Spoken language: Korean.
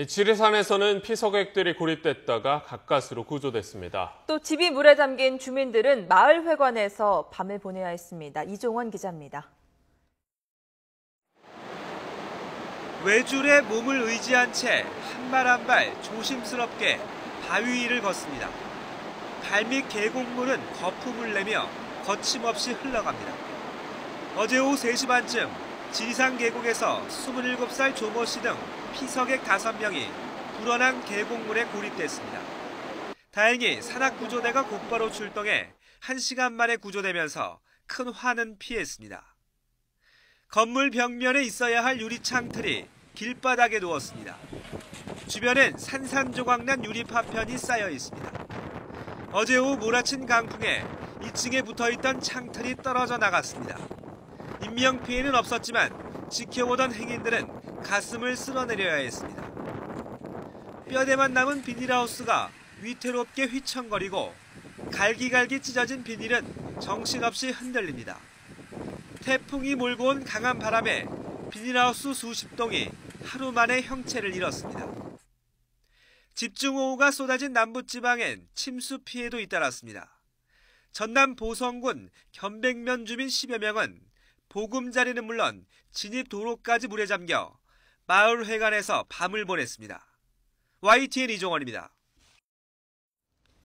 지리산에서는 피서객들이 고립됐다가 가까스로 구조됐습니다. 또 집이 물에 잠긴 주민들은 마을회관에서 밤을 보내야 했습니다. 이종원 기자입니다. 외줄에 몸을 의지한 채 한 발 한 발 조심스럽게 바위 위를 걷습니다. 발밑 계곡물은 거품을 내며 거침없이 흘러갑니다. 어제 오후 3시 반쯤 지리산 계곡에서 27살 조모 씨 등 피서객 5명이 불어난 계곡물에 고립됐습니다. 다행히 산악구조대가 곧바로 출동해 1시간 만에 구조되면서 큰 화는 피했습니다. 건물 벽면에 있어야 할 유리창틀이 길바닥에 누웠습니다. 주변엔 산산조각난 유리 파편이 쌓여 있습니다. 어제 오후 몰아친 강풍에 2층에 붙어있던 창틀이 떨어져 나갔습니다. 인명피해는 없었지만 지켜보던 행인들은 가슴을 쓸어내려야 했습니다. 뼈대만 남은 비닐하우스가 위태롭게 휘청거리고 갈기갈기 찢어진 비닐은 정신없이 흔들립니다. 태풍이 몰고 온 강한 바람에 비닐하우스 수십 동이 하루 만에 형체를 잃었습니다. 집중호우가 쏟아진 남부지방엔 침수 피해도 잇따랐습니다. 전남 보성군 견백면 주민 10여 명은 보금자리는 물론 진입 도로까지 물에 잠겨 마을 회관에서 밤을 보냈습니다. YTN 이종원입니다.